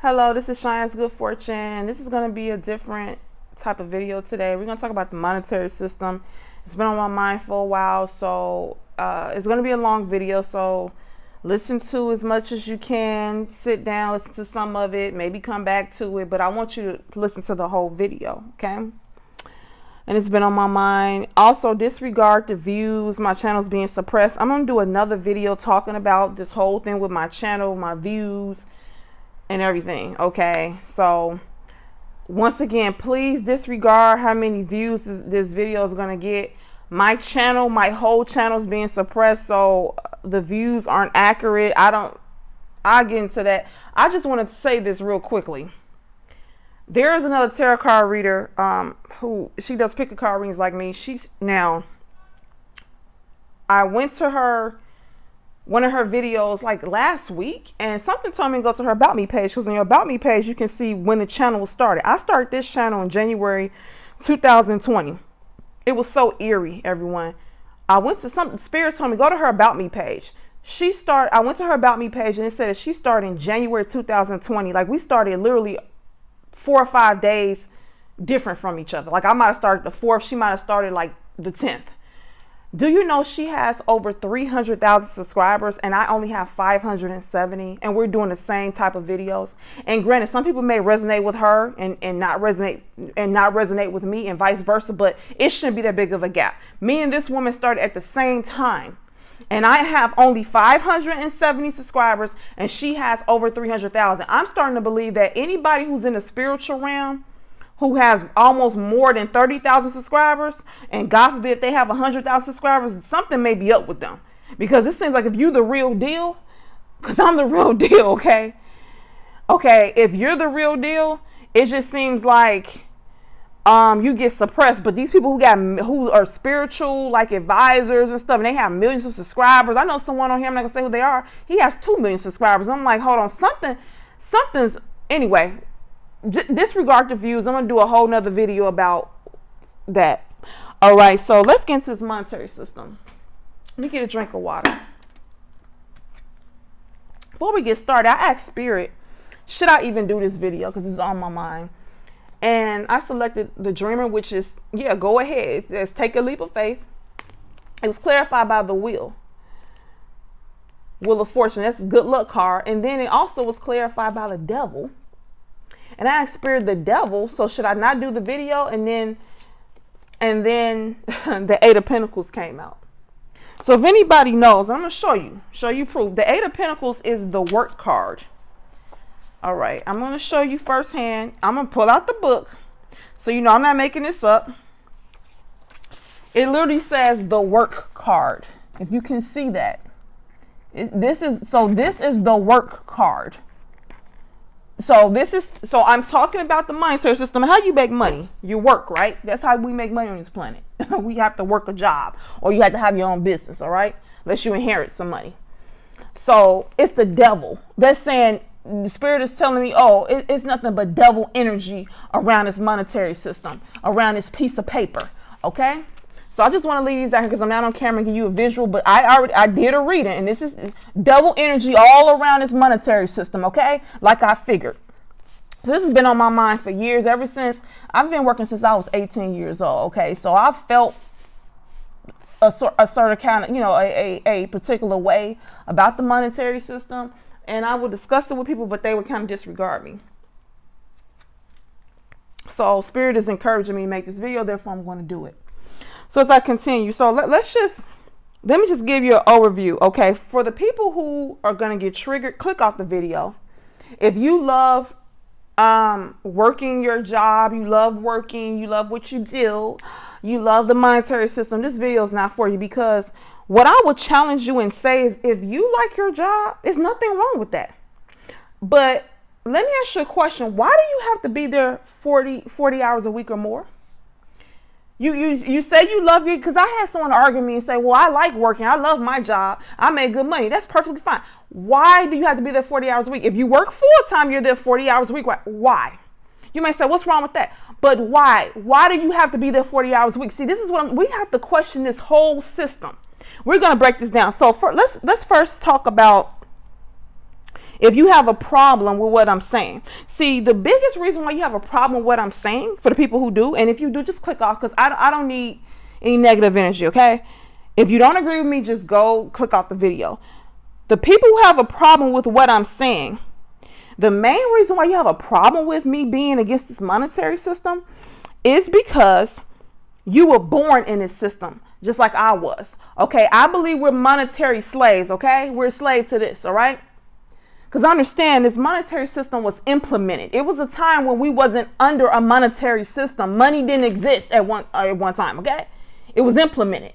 Hello, this is Cheyenne's Good Fortune. This is going to be a different type of video today. We're going to talk about the monetary system. It's been on my mind for a while, so it's going to be a long video, so listen to as much as you can. Sit down, listen to some of it, maybe come back to it, but I want you to listen to the whole video, okay? And it's been on my mind. Also, disregard the views. My channel's being suppressed. I'm going to do another video talking about this whole thing with my channel, my views, and everything. Okay, so once again, please disregard how many views this video is going to get. My channel, my whole channel is being suppressed, so the views aren't accurate. I'll get into that. I just wanted to say this real quickly. There is another tarot card reader who she does pick a card readings like me. I went to one of her videos like last week, and something told me to go to her About Me page, because on your About Me page you can see when the channel was started. I started this channel in January 2020. It was so eerie, everyone. I went to Spirit told me go to her About Me page. I went to her About Me page and it said that she started in January 2020. Like, we started literally 4 or 5 days different from each other. Like, I might have started the 4th, she might have started like the 10th. Do you know she has over 300,000 subscribers and I only have 570, and we're doing the same type of videos? And granted, some people may resonate with her and not resonate with me, and vice versa, but it shouldn't be that big of a gap. Me and this woman started at the same time, and I have only 570 subscribers and she has over 300,000. I'm starting to believe that anybody who's in the spiritual realm who has almost more than 30,000 subscribers, and God forbid if they have 100,000 subscribers, something may be up with them. Because it seems like if you're the real deal, because I'm the real deal, okay? Okay, if you're the real deal, it just seems like you get suppressed. But these people who are spiritual, like advisors and stuff, and they have millions of subscribers. I know someone on here, I'm not gonna say who they are. He has 2 million subscribers. I'm like, hold on, something's, anyway. Disregard the views. I'm gonna do a whole nother video about that. All right, so let's get into this monetary system. Let me get a drink of water. Before we get started, I asked Spirit, should I even do this video, because it's on my mind. And I selected the Dreamer, which is, yeah, go ahead. It says take a leap of faith. It was clarified by the Wheel of Fortune. That's a good luck card. And then it also was clarified by the Devil. And I asked Spirit, the Devil, so should I not do the video? And then the 8 of Pentacles came out. So if anybody knows, I'm going to show you proof. The 8 of Pentacles is the work card. All right, I'm going to show you firsthand. I'm going to pull out the book, so you know I'm not making this up. It literally says the work card. If you can see that. This is the work card. So I'm talking about the monetary system. How you make money? You work, right? That's how we make money on this planet. We have to work a job, or you have to have your own business, all right? Unless you inherit some money. So it's the Devil. That's saying, the Spirit is telling me, oh, it's nothing but devil energy around this monetary system, around this piece of paper, okay? So I just want to leave these out here because I'm not on camera and give you a visual, but I did a reading, and this is devil energy all around this monetary system, okay? Like I figured. So this has been on my mind for years, ever since I've been working since I was 18 years old, okay? So I felt a sort of kind of, you know, a particular way about the monetary system, and I would discuss it with people, but they would kind of disregard me. So Spirit is encouraging me to make this video, therefore I'm going to do it. So as I continue, so let me just give you an overview, okay? For the people who are going to get triggered, click off the video. If you love working your job, you love working, you love what you do, you love the monetary system, this video is not for you, because what I would challenge you and say is, if you like your job, there's nothing wrong with that. But let me ask you a question. Why do you have to be there 40 hours a week or more? You say you love you, because I had someone argue with me and say, well, I like working, I love my job, I make good money. That's perfectly fine. Why do you have to be there 40 hours a week? If you work full time, you're there 40 hours a week. Why? You may say, what's wrong with that? But why? Why do you have to be there 40 hours a week? See, this is we have to question this whole system. We're going to break this down. So let's first talk about if you have a problem with what I'm saying. See, the biggest reason why you have a problem with what I'm saying, for the people who do, and if you do, just click off, because I don't need any negative energy, okay? If you don't agree with me, just go click off the video. The people who have a problem with what I'm saying, the main reason why you have a problem with me being against this monetary system is because you were born in this system, just like I was. Okay, I believe we're monetary slaves, okay? We're a slave to this, all right? Because understand, this monetary system was implemented. It was a time when we wasn't under a monetary system. Money didn't exist at one time, okay? It was implemented.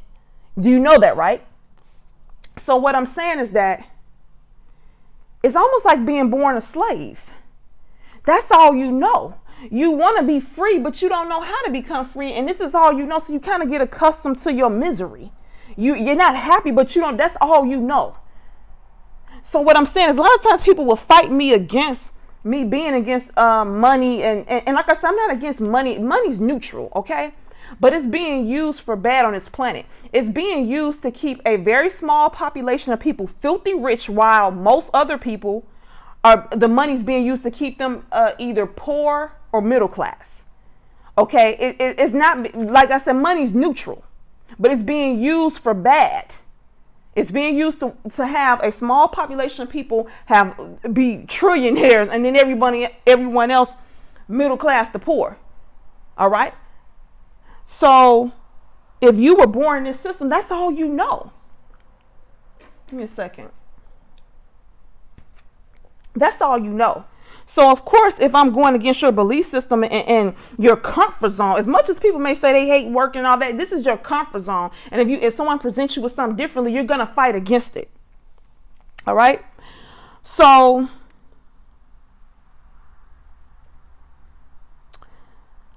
Do you know that, right? So what I'm saying is that it's almost like being born a slave. That's all you know. You want to be free, but you don't know how to become free. And this is all you know. So you kind of get accustomed to your misery. You're not happy, but you don't. That's all you know. So what I'm saying is a lot of times people will fight me against me being against money. And like I said, I'm not against money. Money's neutral, okay? But it's being used for bad on this planet. It's being used to keep a very small population of people filthy rich, while most other people the money's being used to keep them either poor or middle class. Okay, it's not, like I said, money's neutral, but it's being used for bad. It's being used to have a small population of people be trillionaires, and then everyone else middle class to poor. All right. So if you were born in this system, that's all you know. Give me a second. That's all you know. So of course, if I'm going against your belief system and your comfort zone, as much as people may say they hate work and all that, this is your comfort zone. And if someone presents you with something differently, you're going to fight against it. All right. So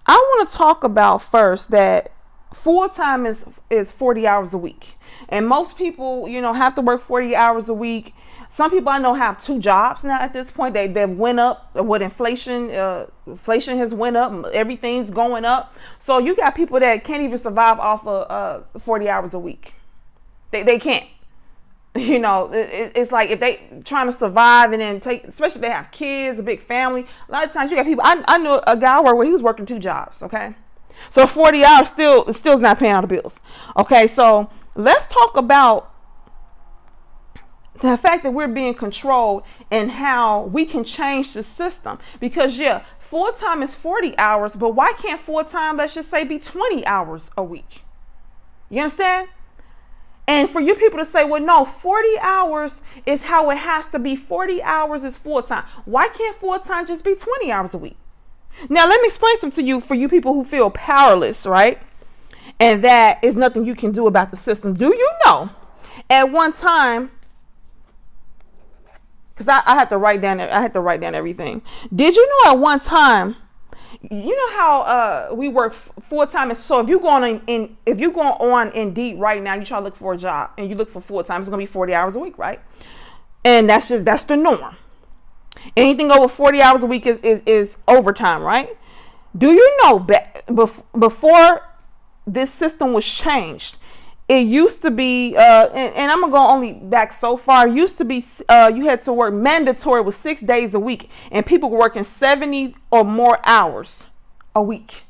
I want to talk about first that full-time is 40 hours a week. And most people, have to work 40 hours a week. Some people I know have 2 jobs now at this point. They've went up with inflation. Inflation has went up. Everything's going up. So you got people that can't even survive off of 40 hours a week. They can't. It's like if they trying to survive and then especially if they have kids, a big family. A lot of times you got people. I know a guy where he was working 2 jobs. Okay, so 40 hours still is not paying all the bills. Okay, so let's talk about the fact that we're being controlled and how we can change the system. Because full-time is 40 hours, but why can't full-time, let's just say, be 20 hours a week? You understand? And for you people to say, well, no, 40 hours is how it has to be. 40 hours is full-time. Why can't full-time just be 20 hours a week? Now, let me explain something to you for you people who feel powerless, right? And that is nothing you can do about the system. Do you know at one time, because I had to write down everything. Did you know at one time, you know how we work full time? So if you go on Indeed right now, you try to look for a job and you look for full time, it's gonna be 40 hours a week, right? And that's the norm. Anything over 40 hours a week is overtime, right? Do you know before this system was changed, it used to be, and I'm going to go only back so far. It used to be you had to work mandatory with 6 days a week, and people were working 70 or more hours a week.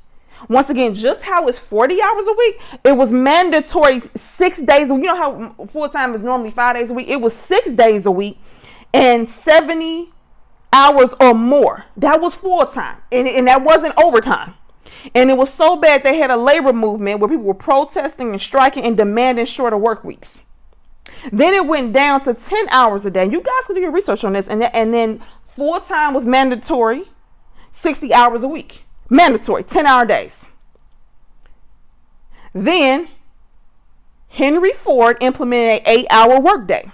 Once again, just how it's 40 hours a week, it was mandatory 6 days. You know how full-time is normally 5 days a week? It was 6 days a week and 70 hours or more. That was full-time, and that wasn't overtime. And it was so bad they had a labor movement where people were protesting and striking and demanding shorter work weeks. Then it went down to 10 hours a day. You guys can do your research on this. And then full-time was mandatory, 60 hours a week. Mandatory, 10-hour days. Then Henry Ford implemented an 8-hour workday.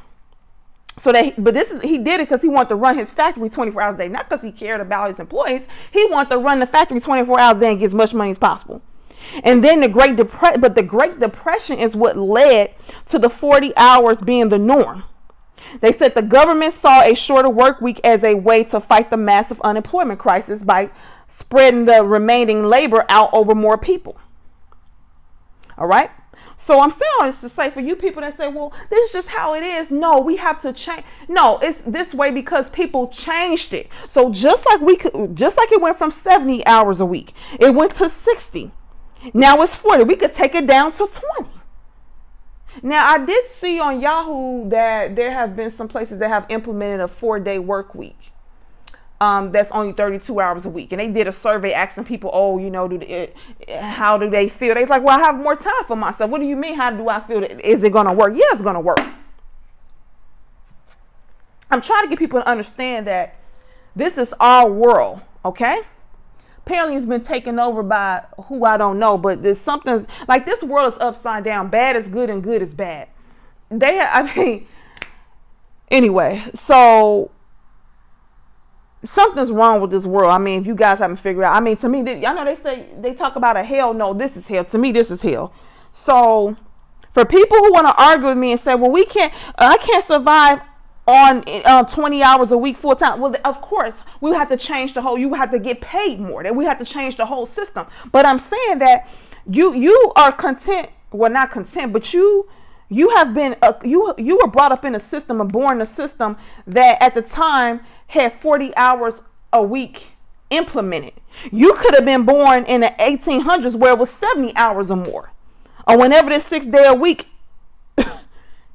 He did it because he wanted to run his factory 24 hours a day, not because he cared about his employees. He wanted to run the factory 24 hours a day and get as much money as possible. And then the Great Depression is what led to the 40 hours being the norm. They said the government saw a shorter work week as a way to fight the massive unemployment crisis by spreading the remaining labor out over more people. All right. So I'm saying all this to say, for you people that say, well, this is just how it is. No, we have to change. No, it's this way because people changed it. So just like it went from 70 hours a week, it went to 60. Now it's 40. We could take it down to 20. Now, I did see on Yahoo that there have been some places that have implemented a 4-day work week. That's only 32 hours a week. And they did a survey asking people, oh, you know, how do they feel? They're like, well, I have more time for myself. What do you mean? How do I feel? Is it going to work? Yeah, it's going to work. I'm trying to get people to understand that this is our world, okay? Apparently it's been taken over by who I don't know, but there's something like this world is upside down. Bad is good and good is bad. Anyway, so something's wrong with this world. I mean, if you guys haven't figured out, I mean, to me, I know they talk about a hell. No, this is hell. To me, this is hell. So for people who want to argue with me and say, well, I can't survive on 20 hours a week full time. Well, of course, we have to change you have to get paid more. That we have to change the whole system. But I'm saying that you are content. Well, not content, but you have been, you were brought up in a system and born in a system that at the time had 40 hours a week implemented. You could have been born in the 1800s where it was 70 hours or more. Or whenever this 6-day a week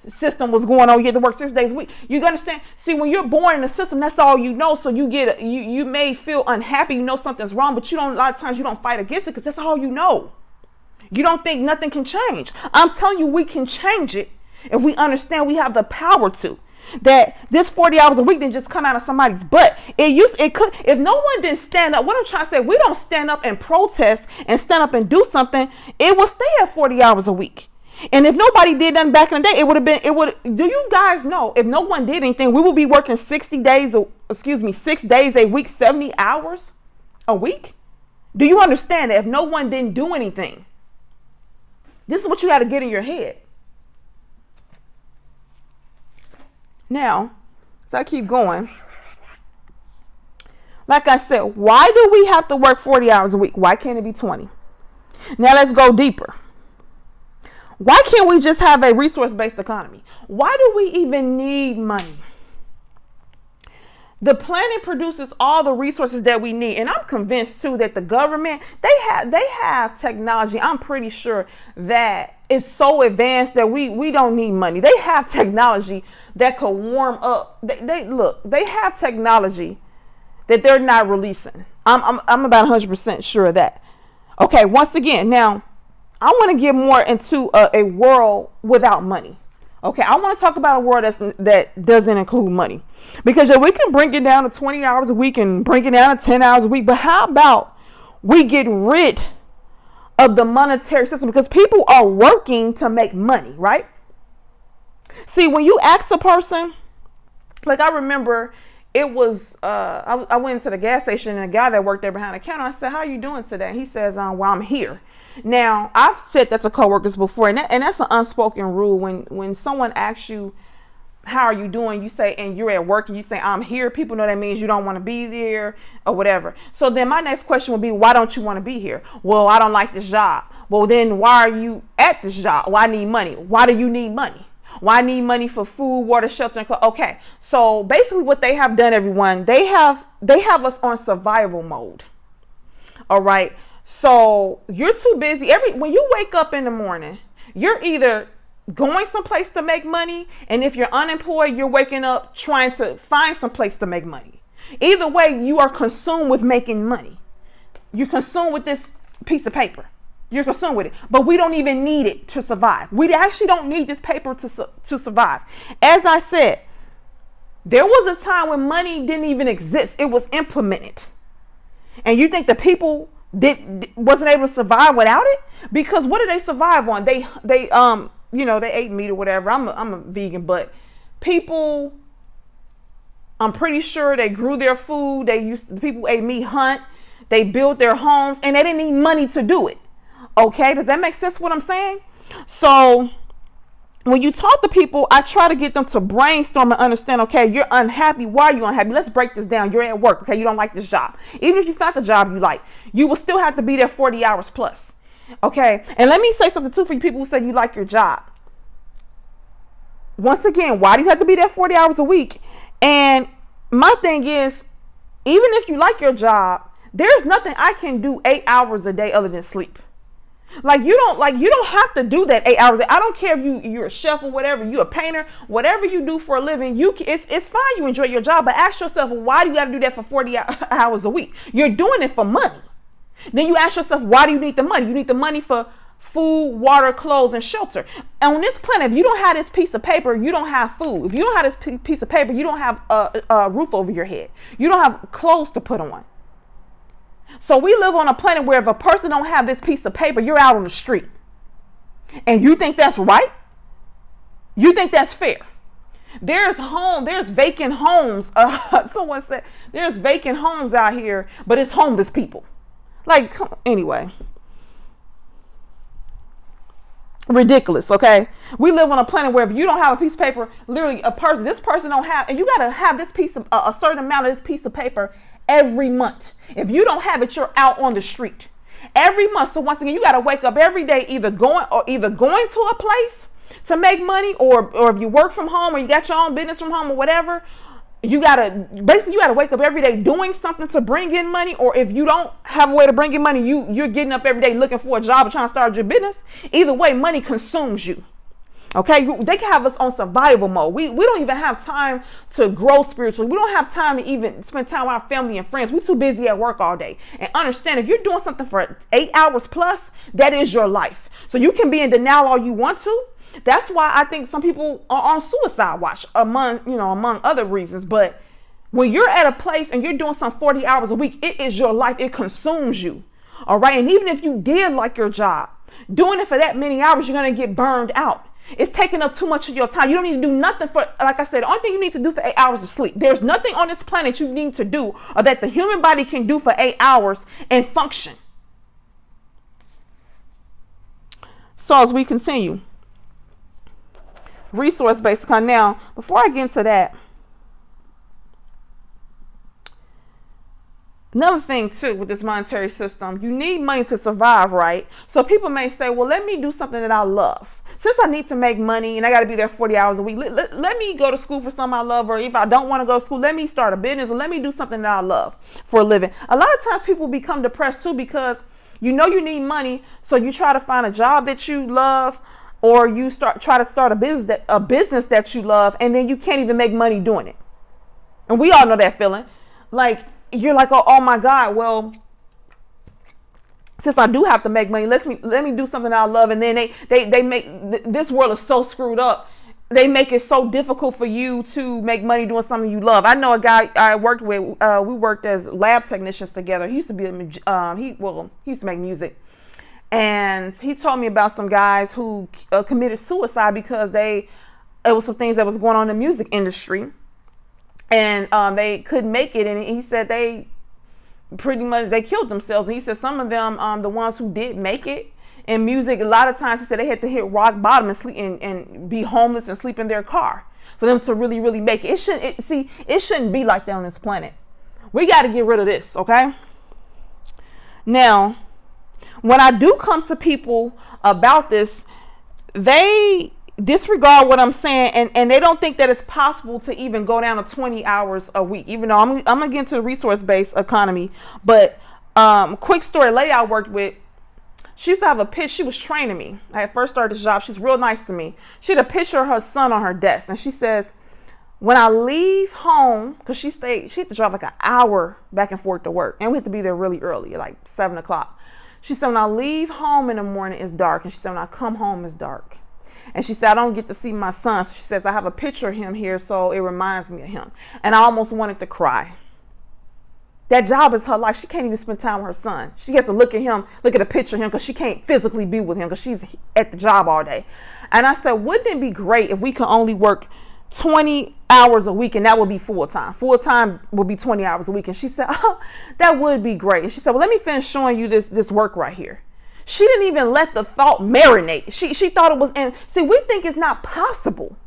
system was going on, you had to work 6 days a week. You understand? See, when you're born in a system, that's all you know. So you may feel unhappy, you know something's wrong, but a lot of times you don't fight against it because that's all you know. You don't think nothing can change. I'm telling you, we can change it if we understand we have the power to. That this 40 hours a week didn't just come out of somebody's butt. It could, if no one didn't stand up. What I'm trying to say, we don't stand up and protest and stand up and do something, it will stay at 40 hours a week. And if nobody did nothing back in the day, do you guys know, if no one did anything, we would be working 6 days a week, 70 hours a week? Do you understand that if no one didn't do anything? This is what you got to get in your head. Now, so I keep going. Like I said, why do we have to work 40 hours a week? Why can't it be 20? Now let's go deeper. Why can't we just have a resource-based economy? Why do we even need money? The planet produces all the resources that we need. And I'm convinced too that the government, they have technology. I'm pretty sure that it's so advanced that we don't need money. They have technology that could warm up. They have technology that they're not releasing. I'm about 100% sure of that. Okay, once again, now I want to get more into a world without money. Okay, I want to talk about a world that doesn't include money. Because we can bring it down to 20 hours a week and bring it down to 10 hours a week. But how about we get rid of the monetary system? Because people are working to make money, right? See, when you ask a person, like I remember it was, I went into the gas station and a guy that worked there behind the counter, I said, how are you doing today? He says, well, I'm here. Now, I've said that to coworkers before, and that's an unspoken rule. When someone asks you, how are you doing? You say, and you're at work and you say, I'm here. People know that means you don't want to be there or whatever. So then my next question would be, why don't you want to be here? Well, I don't like this job. Well, then why are you at this job? Well, I need money. Why do you need money? Well, I need money for food, water, shelter, and clothes. Okay. So basically what they have done, everyone, they have us on survival mode. All right. So you're too busy. When you wake up in the morning, you're either going someplace to make money, and if you're unemployed, you're waking up trying to find some place to make money. Either way, you are consumed with making money. You're consumed with this piece of paper. You're consumed with it, but we don't even need it to survive. We actually don't need this paper to survive. As I said, there was a time when money didn't even exist. It was implemented. And you think the people wasn't able to survive without it? Because what did they survive on? They ate meat or whatever. I'm a vegan, but people, I'm pretty sure they grew their food. People ate meat, hunt. They built their homes, and they didn't need money to do it. Okay, does that make sense what I'm saying? So when you talk to people, I try to get them to brainstorm and understand, okay, you're unhappy. Why are you unhappy? Let's break this down. You're at work. Okay, you don't like this job. Even if you found the job you like, you will still have to be there 40 hours plus. Okay. And let me say something too for you people who say you like your job. Once again, why do you have to be there 40 hours a week? And my thing is, even if you like your job, there's nothing I can do 8 hours a day other than sleep. You don't have to do that 8 hours. I don't care if you're a chef or whatever, you're a painter, whatever you do for a living, it's fine. You enjoy your job, but ask yourself, why do you got to do that for 40 hours a week? You're doing it for money. Then you ask yourself, why do you need the money? You need the money for food, water, clothes, and shelter. And on this planet, if you don't have this piece of paper, you don't have food. If you don't have this piece of paper, you don't have a roof over your head. You don't have clothes to put on. So we live on a planet where if a person don't have this piece of paper, you're out on the street. And you think that's right? You think that's fair? There's vacant homes. Someone said there's vacant homes out here, but it's homeless people. Anyway. Ridiculous. Okay. We live on a planet where if you don't have a piece of paper, literally this person don't have, and you got to have this piece of a certain amount of this piece of paper every month. If you don't have it, you're out on the street every month. So once again, you got to wake up every day, either going to a place to make money, or if you work from home or you got your own business from home or whatever, you got to wake up every day doing something to bring in money. Or if you don't have a way to bring in money, you're getting up every day looking for a job or trying to start your business. Either way, money consumes you. Okay, they can have us on survival mode. We don't even have time to grow spiritually. We don't have time to even spend time with our family and friends. We're too busy at work all day. And understand, if you're doing something for 8 hours plus, that is your life. So you can be in denial all you want to. That's why I think some people are on suicide watch, among other reasons. But when you're at a place and you're doing some 40 hours a week, it is your life. It consumes you. All right. And even if you did like your job, doing it for that many hours, you're going to get burned out. It's taking up too much of your time. You don't need to do nothing for, like I said, the only thing you need to do for 8 hours is sleep. There's nothing on this planet you need to do or that the human body can do for 8 hours and function. So as we continue, resource-based economy. Now, before I get into that, another thing too with this monetary system, you need money to survive, right? So people may say, well, let me do something that I love. Since I need to make money and I got to be there 40 hours a week, let me go to school for something I love. Or if I don't want to go to school, let me start a business, or let me do something that I love for a living. A lot of times people become depressed too because you need money. So you try to find a job that you love, or you try to start a business that you love, and then you can't even make money doing it. And we all know that feeling. You're like, oh my God, well, since I do have to make money, let me do something I love. And then they make this world is so screwed up. They make it so difficult for you to make money doing something you love. I know a guy I worked with. We worked as lab technicians together. He used to be he used to make music, and he told me about some guys who committed suicide because it was some things that was going on in the music industry, and they couldn't make it. And he said they killed themselves. And he said some of them, the ones who did make it in music, a lot of times he said they had to hit rock bottom and sleep and be homeless and sleep in their car for them to really, really make it. It shouldn't be like that on this planet. We got to get rid of this. Okay. Now, when I do come to people about this, they disregard what I'm saying, and they don't think that it's possible to even go down to 20 hours a week, even though I'm gonna get into the resource-based economy. But quick story, lady I worked with, she used to have a pitch. She was training me. I had first started this job. She's real nice to me. She had a picture of her son on her desk, and she says, when I leave home, because she had to drive like an hour back and forth to work, and we had to be there really early, like 7 o'clock. She said, when I leave home in the morning, it's dark. And she said, when I come home, it's dark. And she said, I don't get to see my son. So she says, I have a picture of him here, so it reminds me of him. And I almost wanted to cry. That job is her life. She can't even spend time with her son. She gets to look at a picture of him, because she can't physically be with him because she's at the job all day. And I said, wouldn't it be great if we could only work 20 hours a week, and that would be full time? Full time would be 20 hours a week. And she said, oh, that would be great. And she said, well, let me finish showing you this work right here. She didn't even let the thought marinate. She thought it was, and see, we think it's not possible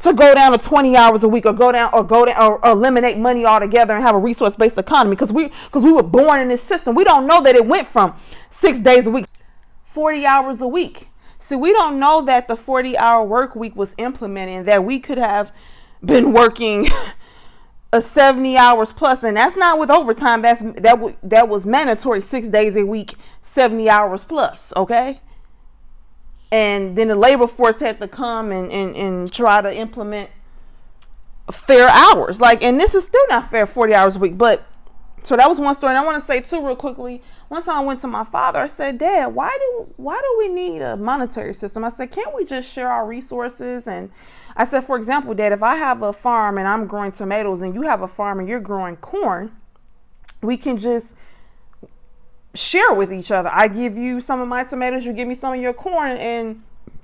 to go down to 20 hours a week, or go down or eliminate money altogether and have a resource-based economy, because we were born in this system. We don't know that it went from 6 days a week, 40 hours a week. See, we don't know that the 40-hour work week was implemented and that we could have been working a 70 hours plus, and that's not with overtime. That was mandatory, 6 days a week, 70 hours plus. Okay. And then the labor force had to come and try to implement fair hours. Like, and this is still not fair, 40 hours a week. But so that was one story. And I want to say too, real quickly, one time I went to my father, I said, Dad, why do we need a monetary system? I said, can't we just share our resources? And I said, for example, Dad, if I have a farm and I'm growing tomatoes and you have a farm and you're growing corn, we can just share with each other. I give you some of my tomatoes, you give me some of your corn, and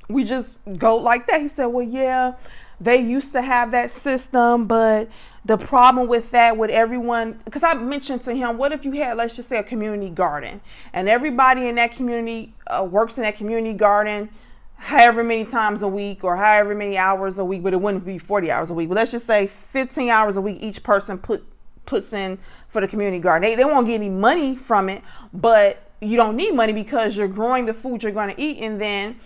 we just go like that. He said, well, yeah, they used to have that system, but the problem with that, with everyone, because I mentioned to him, what if you had, let's just say, a community garden, and everybody in that community works in that community garden however many times a week or however many hours a week, but it wouldn't be 40 hours a week, but let's just say 15 hours a week each person puts in for the community garden. They won't get any money from it, but you don't need money because you're growing the food you're going to eat, and then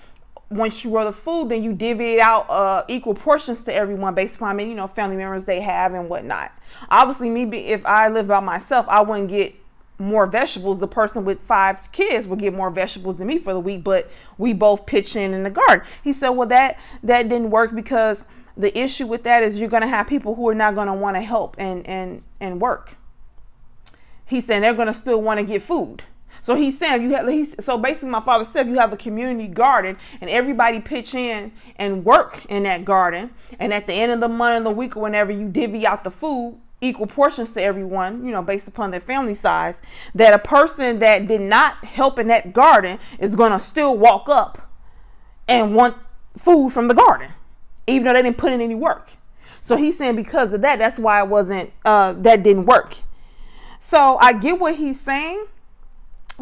once you grow the food, then you divvy it out equal portions to everyone based upon family members they have and whatnot. Obviously, if I live by myself, I wouldn't get more vegetables. The person with 5 kids would get more vegetables than me for the week, but we both pitch in the garden. He said, well, that didn't work because the issue with that is you're going to have people who are not going to want to help and work. He said they're going to still want to get food. So he's saying so basically my father said you have a community garden and everybody pitch in and work in that garden. And at the end of the month or the week or whenever you divvy out the food, equal portions to everyone, based upon their family size, that a person that did not help in that garden is going to still walk up and want food from the garden, even though they didn't put in any work. So he's saying because of that, that's why it wasn't, that didn't work. So I get what he's saying.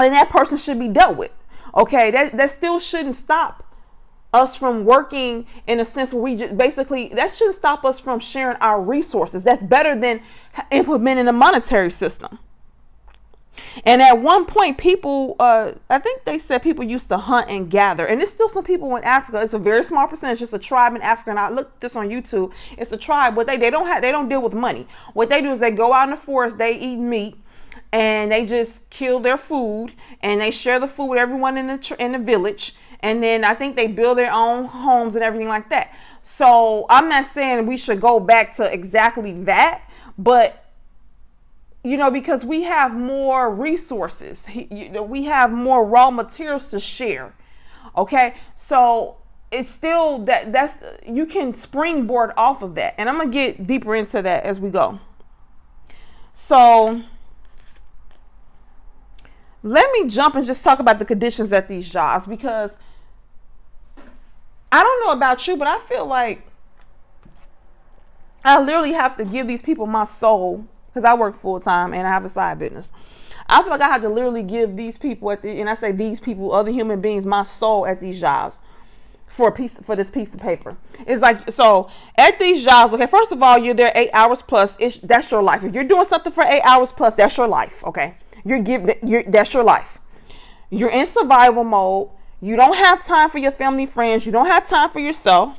And that person should be dealt with. Okay, that still shouldn't stop us from working in a sense where we just basically, that shouldn't stop us from sharing our resources. That's better than implementing a monetary system. And at one point, people, I think they said people used to hunt and gather. And there's still some people in Africa. It's a very small percentage. It's a tribe in Africa. And I looked this on YouTube. It's a tribe. What they don't deal with money. What they do is they go out in the forest. They eat meat. And they just kill their food and they share the food with everyone in the village. And then I think they build their own homes and everything like that. So I'm not saying we should go back to exactly that, but because we have more resources, we have more raw materials to share. Okay. So it's still that's you can springboard off of that. And I'm going to get deeper into that as we go. So let me jump and just talk about the conditions at these jobs, because I don't know about you, but I feel like I literally have to give these people my soul, because I work full time and I have a side business. I feel like I have to literally give these people and I say these people, other human beings, my soul at these jobs for this piece of paper. It's like, so at these jobs, okay, first of all, you're there 8 hours plus. That's your life. If you're doing something for 8 hours plus, that's your life. Okay. That's your life. You're in survival mode. You don't have time for your family, friends. You don't have time for yourself.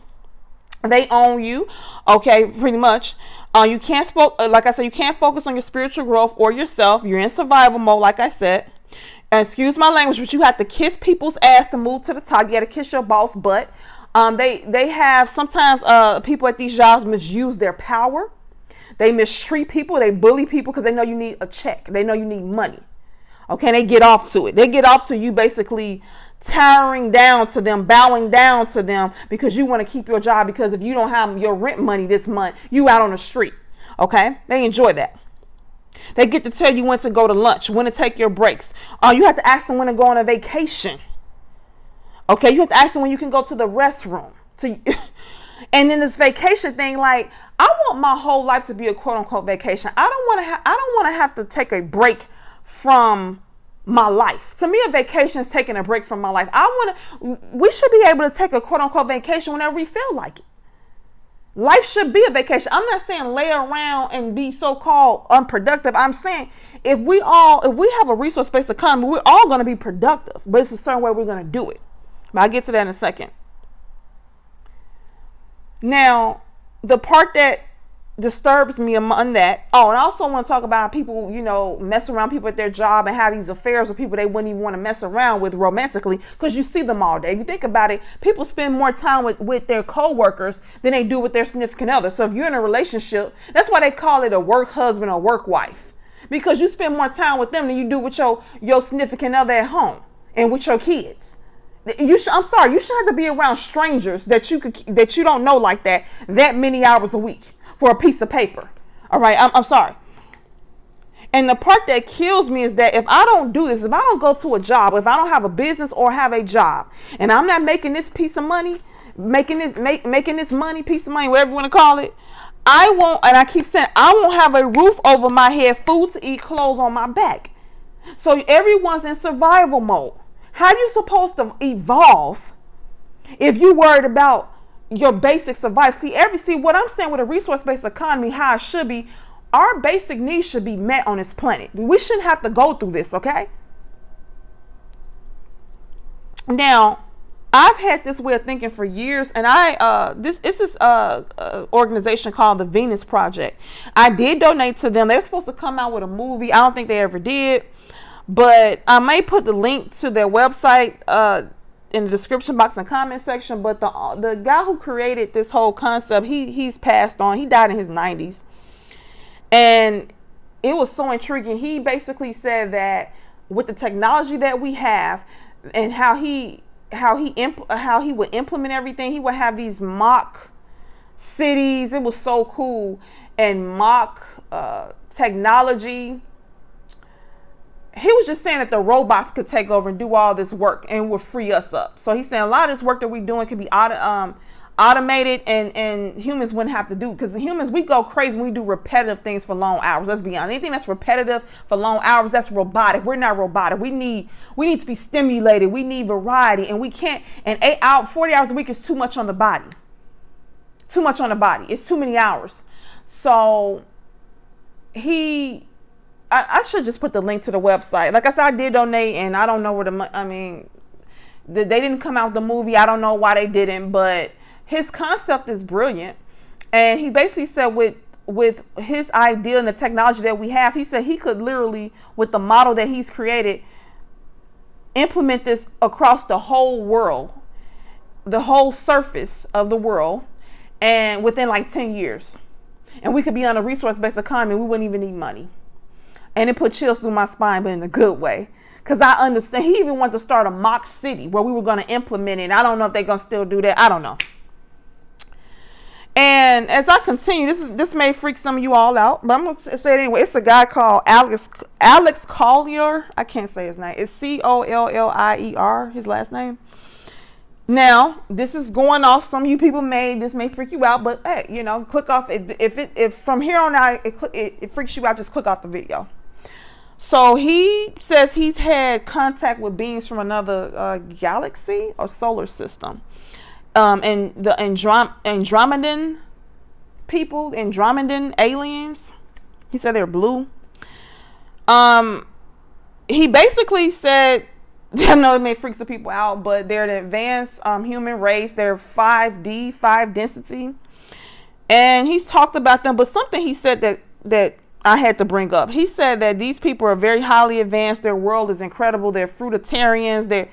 They own you. Okay, pretty much. You can't like I said, you can't focus on your spiritual growth or yourself. You're in survival mode, like I said. And excuse my language, but you have to kiss people's ass to move to the top. You got to kiss your boss butt. They have sometimes people at these jobs misuse their power. They mistreat people. They bully people because they know you need a check. They know you need money. Okay, they get off to it. They get off to you basically towering down to them, bowing down to them because you want to keep your job, because if you don't have your rent money this month, you out on the street. Okay, they enjoy that. They get to tell you when to go to lunch, when to take your breaks. You have to ask them when to go on a vacation. Okay, you have to ask them when you can go to the restroom. And then this vacation thing, like, I want my whole life to be a quote unquote vacation. I don't want to have to take a break from my life. To me, a vacation is taking a break from my life. We should be able to take a quote unquote vacation whenever we feel like it. Life should be a vacation. I'm not saying lay around and be so-called unproductive. I'm saying if we have a resource-based economy, we're all going to be productive, but it's a certain way we're going to do it. But I'll get to that in a second. Now, the part that disturbs me among that, and I also want to talk about people, mess around people at their job and have these affairs with people they wouldn't even want to mess around with romantically, because you see them all day. If you think about it, people spend more time with their co-workers than they do with their significant other. So if you're in a relationship, that's why they call it a work husband or work wife, because you spend more time with them than you do with your significant other at home and with your kids. You shouldn't have to be around strangers that you don't know like that many hours a week for a piece of paper. All right. I'm sorry. And the part that kills me is that if I don't do this, if I don't go to a job, if I don't have a business or have a job, and I'm not making this piece of money, making this money, piece of money, whatever you want to call it, I won't, and I keep saying, I won't have a roof over my head, food to eat, clothes on my back. So everyone's in survival mode. How are you supposed to evolve if you worried about your basic survival? See what I'm saying with a resource-based economy, how it should be, our basic needs should be met on this planet. We shouldn't have to go through this, okay? Now, I've had this way of thinking for years, and this is a organization called the Venus Project. I did donate to them. They're supposed to come out with a movie. I don't think they ever did, but I may put the link to their website in the description box and comment section. But the guy who created this whole concept, he's passed on. He died in his 90s, and it was so intriguing. He basically said that with the technology that we have and how he would implement everything, he would have these mock cities. It was so cool, and mock technology. He was just saying that the robots could take over and do all this work and would free us up. So he's saying a lot of this work that we're doing could be automated, and humans wouldn't have to do, because humans, we go crazy when we do repetitive things for long hours. Let's be honest. Anything that's repetitive for long hours, that's robotic. We're not robotic. We need to be stimulated. We need variety, and we can't. And 40 hours a week is too much on the body. Too much on the body. It's too many hours. So I should just put the link to the website. Like I said, I did donate, and I don't know where they didn't come out with the movie. I don't know why they didn't, but his concept is brilliant. And he basically said with his idea and the technology that we have, he said he could literally, with the model that he's created, implement this across the whole world, the whole surface of the world, and within like 10 years. And we could be on a resource-based economy. We wouldn't even need money. And it put chills through my spine, but in a good way. Because I understand. He even wanted to start a mock city where we were going to implement it. I don't know if they're going to still do that. I don't know. And as I continue, this may freak some of you all out, but I'm going to say it anyway. It's a guy called Alex Collier. I can't say his name. It's Collier, his last name. Now, this is going off. Some of you people this may freak you out, but hey, click off. If from here on out it freaks you out, just click off the video. So he says he's had contact with beings from another galaxy or solar system. And the Andromedan people, Andromedan aliens, he said they're blue. He basically said, I know it may freak some people out, but they're an advanced human race. They're 5D, 5 density. And he's talked about them, but something he said that I had to bring up. He said that these people are very highly advanced. Their world is incredible. They're fruitarians. They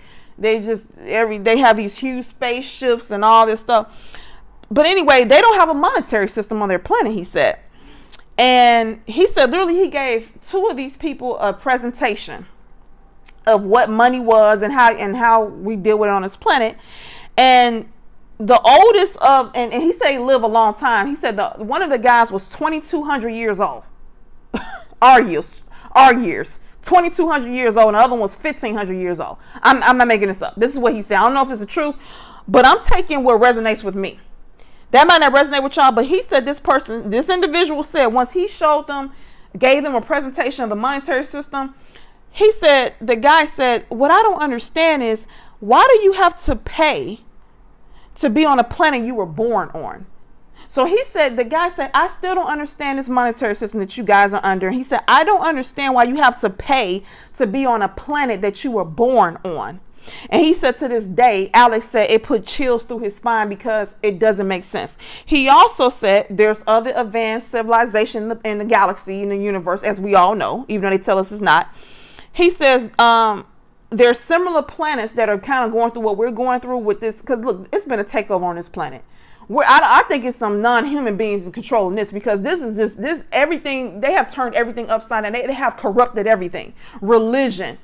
have these huge spaceships and all this stuff. But anyway, they don't have a monetary system on their planet, he said. And he said literally he gave 2 of these people a presentation of what money was and how we deal with it on this planet. And the oldest and he said he lived a long time. He said one of the guys was 2,200 years old. Our years, 2,200 years old, and the other one was 1,500 years old. I'm not making this up. This is what he said. I don't know if it's the truth, but I'm taking what resonates with me. That might not resonate with y'all, but he said this individual said once he showed them, gave them a presentation of the monetary system, the guy said, what I don't understand is, why do you have to pay to be on a planet you were born on? So he said, the guy said, I still don't understand this monetary system that you guys are under. He said, I don't understand why you have to pay to be on a planet that you were born on. And he said, to this day, Alex said it put chills through his spine because it doesn't make sense. He also said there's other advanced civilization in the galaxy, in the universe, as we all know, even though they tell us it's not. He says there's similar planets that are kind of going through what we're going through with this. Because look, it's been a takeover on this planet. I think it's some non-human beings controlling this, because this is just this everything. They have turned everything upside down. They have corrupted everything. Religion,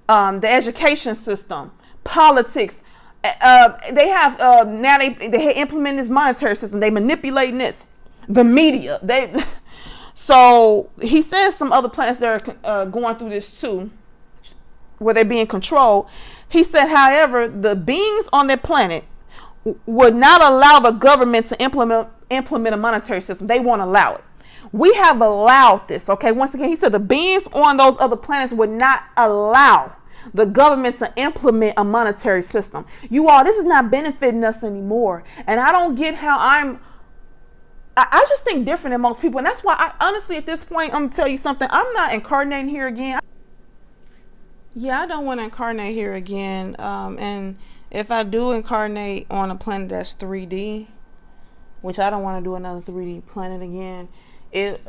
the education system, politics. They have now they implement this monetary system. They manipulating this. The media. So he says some other planets that are going through this too, where they're being controlled. He said, however, the beings on that planet would not allow the government to implement a monetary system. They won't allow it. We have allowed this. Okay. Once again, he said the beings on those other planets would not allow the government to implement a monetary system. You all, this is not benefiting us anymore. And I don't get how I just think different than most people. And that's why I honestly, at this point, I'm going to tell you something. I'm not incarnating here again. Yeah, I don't want to incarnate here again. And if I do incarnate on a planet that's 3D, which I don't want to do another 3D planet again,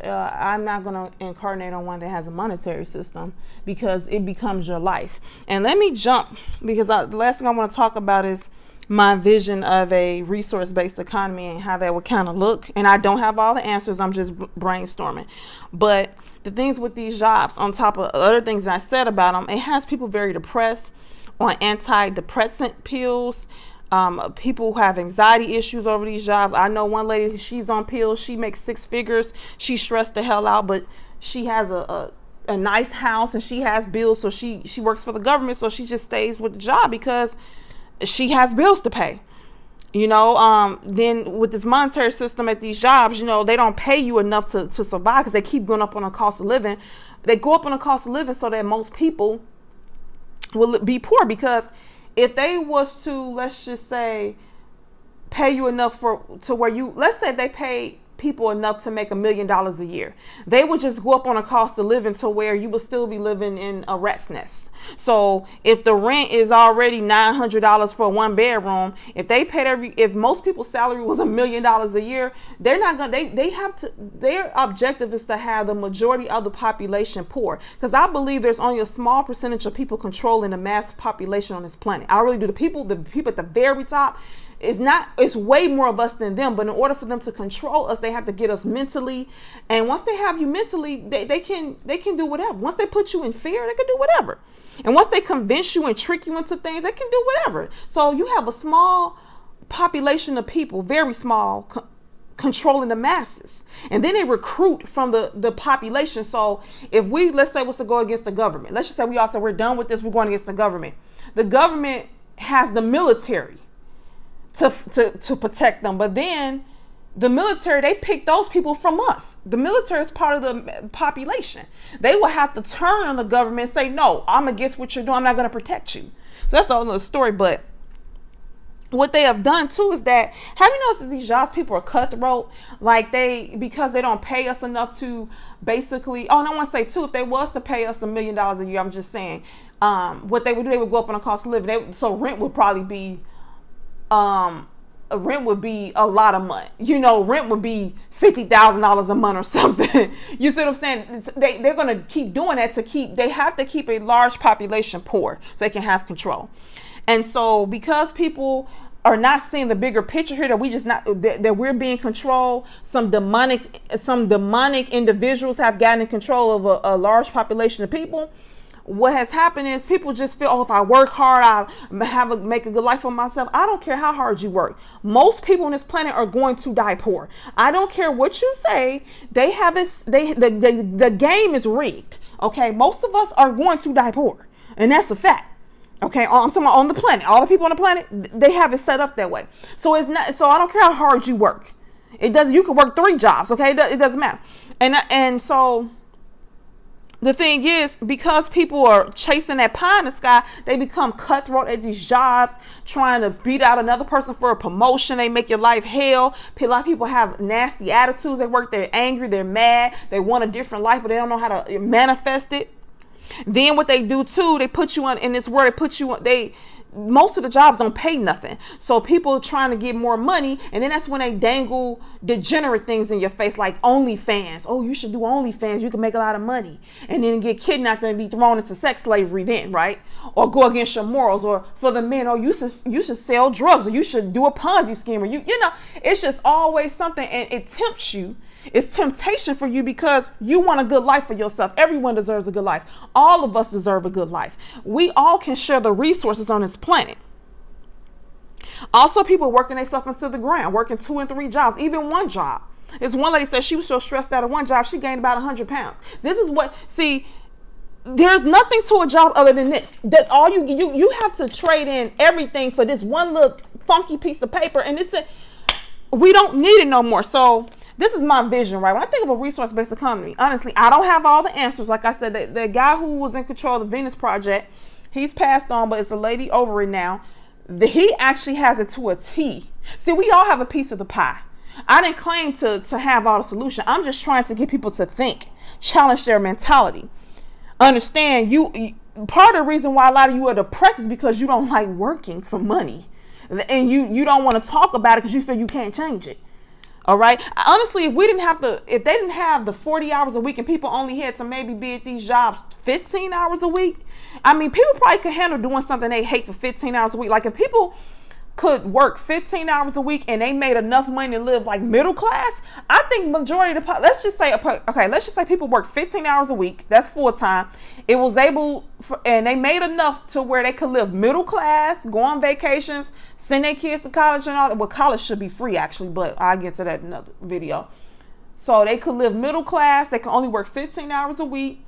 I'm not going to incarnate on one that has a monetary system, because it becomes your life. And let me jump, because the last thing I want to talk about is my vision of a resource-based economy and how that would kind of look. And I don't have all the answers. I'm just brainstorming. But the things with these jobs, on top of other things I said about them, it has people very depressed on antidepressant pills. People who have anxiety issues over these jobs. I know one lady, she's on pills. She makes 6 figures. She's stressed the hell out, but she has a nice house and she has bills. So she works for the government. So she just stays with the job because she has bills to pay. Then with this monetary system at these jobs, they don't pay you enough to survive, because they keep going up on the cost of living. They go up on the cost of living so that most people will be poor, because if they was to, let's just say, pay you enough to where let's say they pay people enough to make $1 million a year, they would just go up on a cost of living to where you would still be living in a rat's nest. So if the rent is already $900 for 1 bedroom, if they paid if most people's salary was $1 million a year, they're not gonna, they have to, their objective is to have the majority of the population poor. Because I believe there's only a small percentage of people controlling the mass population on this planet. I really do. The people at the very top, it's way more of us than them. But in order for them to control us, they have to get us mentally. And once they have you mentally, they can do whatever. Once they put you in fear, they can do whatever. And once they convince you and trick you into things, they can do whatever. So you have a small population of people, very small, controlling the masses. And then they recruit from the population. So if let's say, what's to go against the government. Let's just say we all say we're done with this, we're going against the government. The government has the military to protect them. But then the military, they pick those people from us. The military is part of the population. They will have to turn on the government and say, no, I'm against what you're doing. I'm not going to protect you. So that's another story. But what they have done too is that, have you noticed that these jobs, people are cutthroat? Like because they don't pay us enough to basically, and I want to say too, if they was to pay us $1 million a year, I'm just saying, what they would do, they would go up on the cost of living. So rent would probably be, rent would be a lot of money. Rent would be $50,000 a month or something. You see what I'm saying? They're going to keep doing that they have to keep a large population poor so they can have control. And so because people are not seeing the bigger picture here, that we're being controlled, some demonic individuals have gotten in control of a large population of people. What has happened is people just feel, if I work hard, I make a good life for myself. I don't care how hard you work. Most people on this planet are going to die poor. I don't care what you say. They have this. The game is rigged. Okay, most of us are going to die poor, and that's a fact. Okay, I'm talking about on the planet. All the people on the planet, they have it set up that way. So it's not. So I don't care how hard you work. It doesn't. You can work 3 jobs. Okay, it doesn't matter. And so the thing is, because people are chasing that pie in the sky, they become cutthroat at these jobs, trying to beat out another person for a promotion. They make your life hell. A lot of people have nasty attitudes. They work, they're angry, they're mad, they want a different life, but they don't know how to manifest it. Then what they do too, they put you on in this world, most of the jobs don't pay nothing. So people are trying to get more money, and then that's when they dangle degenerate things in your face like OnlyFans. Oh, you should do OnlyFans. You can make a lot of money. And then get kidnapped and be thrown into sex slavery then, right? Or go against your morals. Or for the men, you should sell drugs, or you should do a Ponzi scheme, or you know, it's just always something, and it tempts you. It's temptation for you because you want a good life for yourself. Everyone deserves a good life. All of us deserve a good life. We all can share the resources on this planet. Also, people working themselves into the ground, working 2 and 3 jobs, even one job. There's one lady said she was so stressed out of one job, she gained about 100 pounds. This is there's nothing to a job other than this. That's all you have to trade in everything for this one little funky piece of paper. And we don't need it no more. So this is my vision, right? When I think of a resource-based economy, honestly, I don't have all the answers. Like I said, the guy who was in control of the Venus Project, he's passed on, but it's a lady over it now. He actually has it to a T. See, we all have a piece of the pie. I didn't claim to have all the solution. I'm just trying to get people to think, challenge their mentality. Understand, part of the reason why a lot of you are depressed is because you don't like working for money. And you don't want to talk about it because you feel you can't change it. All right. Honestly, if they didn't have the 40 hours a week and people only had to maybe be at these jobs 15 hours a week, I mean, people probably could handle doing something they hate for 15 hours a week. Like if people could work 15 hours a week and they made enough money to live like middle class, I think majority of let's just say people work 15 hours a week. That's full time. It was and they made enough to where they could live middle class, go on vacations, send their kids to college and all that. Well, college should be free actually, but I'll get to that in another video. So they could live middle class. They can only work 15 hours a week.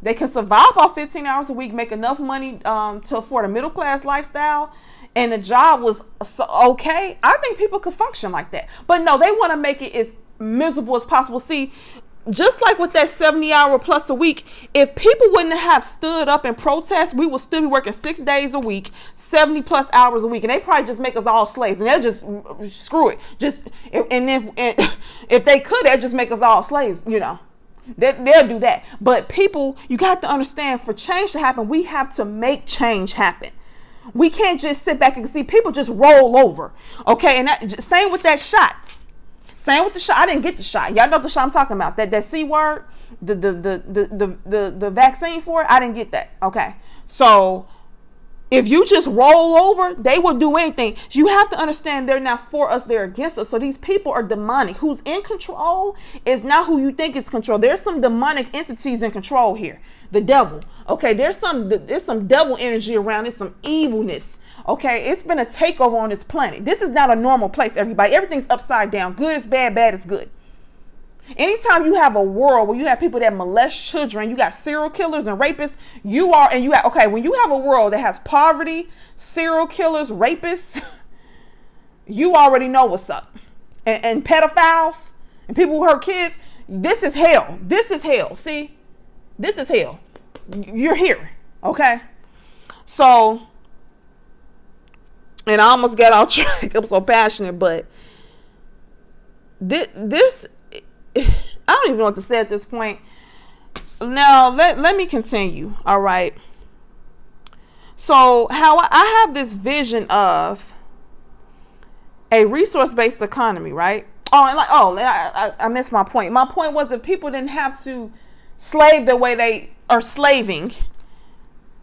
They can survive off 15 hours a week, make enough money to afford a middle class lifestyle, and the job was okay. I think people could function like that. But no, they want to make it as miserable as possible. See, just like with that 70-hour plus a week, if people wouldn't have stood up and protest, we would still be working 6 days a week, 70 plus hours a week, and they probably just make us all slaves. And they'll just screw it. If they could, they'd just make us all slaves, you know. They'll do that. But people, you got to understand, for change to happen, we have to make change happen. We can't just sit back and see people just roll over. Okay. And same with that shot. Same with the shot. I didn't get the shot. Y'all know the shot I'm talking about. That C word, the vaccine for it. I didn't get that. Okay. So if you just roll over, they will do anything. You have to understand they're not for us, they're against us. So these people are demonic. Who's in control is not who you think is control. There's some demonic entities in control here. The devil. Okay, there's some devil energy around. There's some evilness. Okay, it's been a takeover on this planet. This is not a normal place, everybody. Everything's upside down. Good is bad, bad is good. Anytime you have a world where you have people that molest children, you got serial killers and rapists, when you have a world that has poverty, serial killers, rapists, you already know what's up. And pedophiles and people who hurt kids, this is hell. This is hell. See, this is hell. You're here. Okay. So, and I almost got off track. I'm so passionate, but this I don't even know what to say at this point. Now, let me continue. All right. So how I have this vision of a resource-based economy, right? I missed my point. My point was if people didn't have to slave the way they are slaving,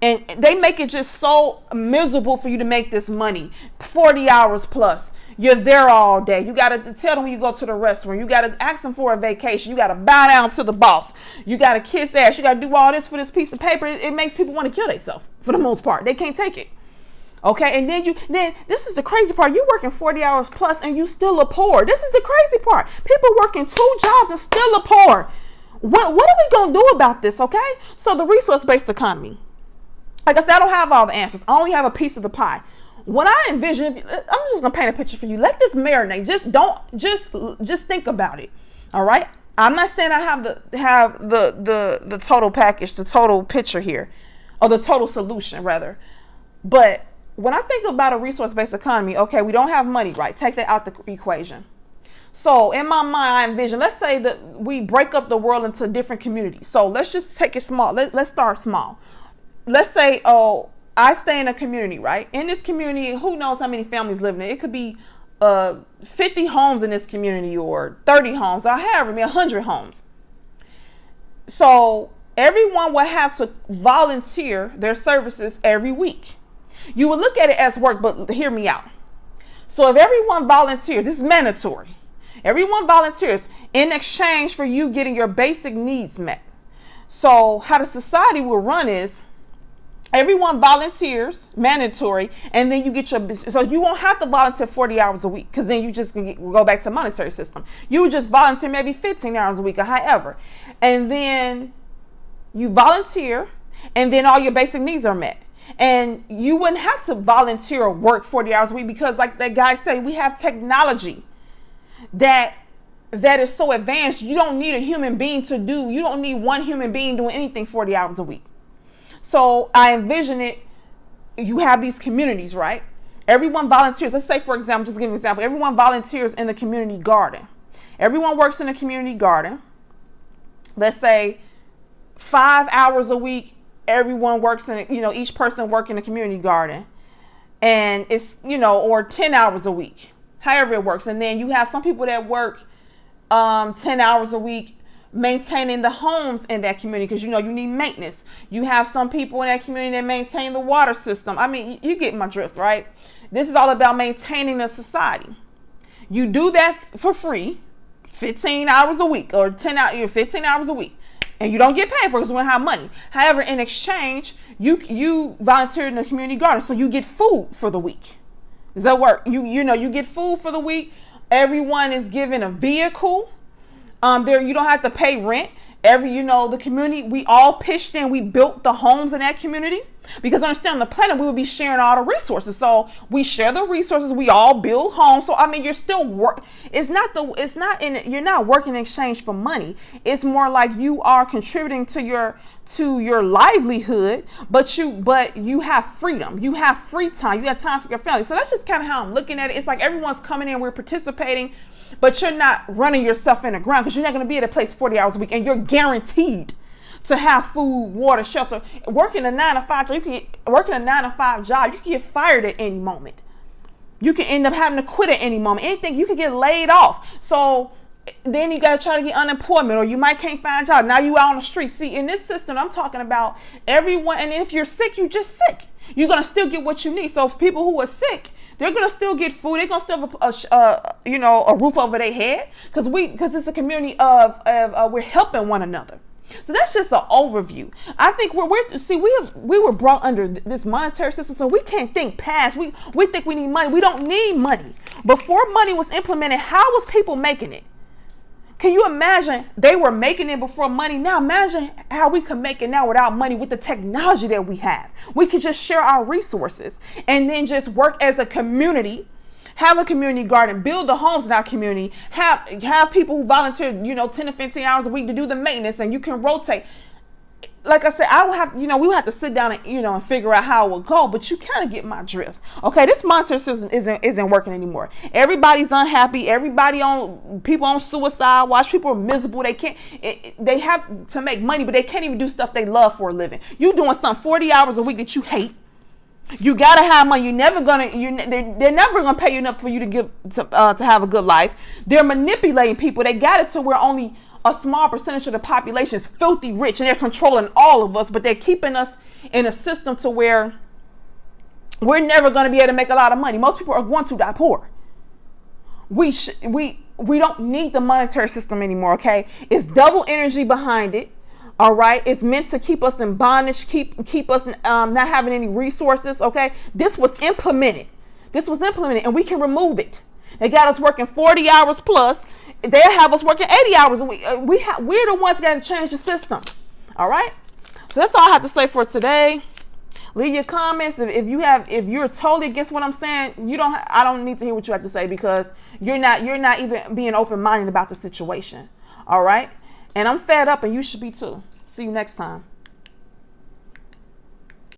and they make it just so miserable for you to make this money, 40 hours plus. You're there all day. You got to tell them when you go to the restaurant. You got to ask them for a vacation. You got to bow down to the boss. You got to kiss ass. You got to do all this for this piece of paper. It makes people want to kill themselves for the most part. They can't take it. Okay. And then this is the crazy part. You working 40 hours plus and you still are poor. This is the crazy part. People working 2 jobs and still are poor. What are we going to do about this? Okay. So the resource-based economy, like I said, I don't have all the answers. I only have a piece of the pie. What I envision, I'm just gonna paint a picture for you. Let this marinate. Just think about it. All right. I'm not saying I have the total package, the total picture here, or the total solution rather. But when I think about a resource-based economy, okay, we don't have money, right? Take that out the equation. So in my mind, I envision, let's say that we break up the world into different communities. So let's just take it small. Let's start small. Let's say, oh, I stay in a community, right? In this community, who knows how many families live in it? It could be 50 homes in this community, or 30 homes, or however many, 100 homes. So everyone will have to volunteer their services every week. You would look at it as work, but hear me out. So if everyone volunteers, this is mandatory. Everyone volunteers in exchange for you getting your basic needs met. So how the society will run is everyone volunteers, mandatory, and then you get your, so you won't have to volunteer 40 hours a week, because then you just go back to the monetary system. You would just volunteer maybe 15 hours a week or however. And then you volunteer, and then all your basic needs are met. And you wouldn't have to volunteer or work 40 hours a week, because like that guy said, we have technology that is so advanced, you don't need a human being to do, you don't need one human being doing anything 40 hours a week. So I envision it, you have these communities, right? Everyone volunteers. Let's say, for example, just give an example. Everyone volunteers in the community garden. Everyone works in the community garden. Let's say 5 hours a week, everyone works in, each person works in the community garden. And it's, or 10 hours a week, however it works. And then you have some people that work 10 hours a week maintaining the homes in that community, because you need maintenance. You have some people in that community that maintain the water system. I mean, you get my drift, right? This is all about maintaining a society. You do that for free, 15 hours a week, or 15 hours a week, and you don't get paid for it because we don't have money. However, in exchange, you volunteer in the community garden, so you get food for the week. Does that work? You get food for the week. Everyone is given a vehicle. You don't have to pay rent. The community, we all pitched in, we built the homes in that community, because understand, on the planet, we would be sharing all the resources. So we share the resources, we all build homes. So, I mean, you're still you're not working in exchange for money. It's more like you are contributing to your livelihood, but you have freedom. You have free time. You have time for your family. So that's just kind of how I'm looking at it. It's like everyone's coming in, we're participating, but you're not running yourself in the ground, because you're not going to be at a place 40 hours a week, and you're guaranteed to have food, water, shelter. Working a 9-to-5 job, you can get fired at any moment. You can end up having to quit at any moment. Anything, you can get laid off. So then you got to try to get unemployment, or you might can't find a job. Now you out on the street. See, in this system, I'm talking about everyone. And if you're sick, you're just sick. You're going to still get what you need. So for people who are sick, they're going to still get food. They're going to still have a roof over their head, because it's a community of we're helping one another. So that's just an overview. I think we were brought under this monetary system, so we can't think past. We think we need money. We don't need money. Before money was implemented, how was people making it? Can you imagine? They were making it before money. Now imagine how we can make it now without money, with the technology that we have. We could just share our resources and then just work as a community, have a community garden, build the homes in our community, have people who volunteer, 10 to 15 hours a week to do the maintenance, and you can rotate. Like I said, we would have to sit down and, and figure out how it would go, but you kind of get my drift. Okay, this monetary system isn't working anymore. Everybody's unhappy. People on suicide watch. People are miserable. They have to make money, but they can't even do stuff they love for a living. You doing something 40 hours a week that you hate. You gotta have money. They're never gonna pay you enough for you to have a good life. They're manipulating people. They got it to where only a small percentage of the population is filthy rich, and they're controlling all of us, but they're keeping us in a system to where we're never going to be able to make a lot of money. Most people are going to die poor. We don't need the monetary system anymore. Okay, it's double energy behind it. All right, it's meant to keep us in bondage, keep us not having any resources. Okay, this was implemented, and we can remove it. They got us working 40 hours plus. They'll have us working 80 hours a week. We're the ones that got to change the system. All right. So that's all I have to say for today. Leave your comments. If you're totally against what I'm saying, I don't need to hear what you have to say, because you're not even being open-minded about the situation. All right. And I'm fed up and you should be too. See you next time.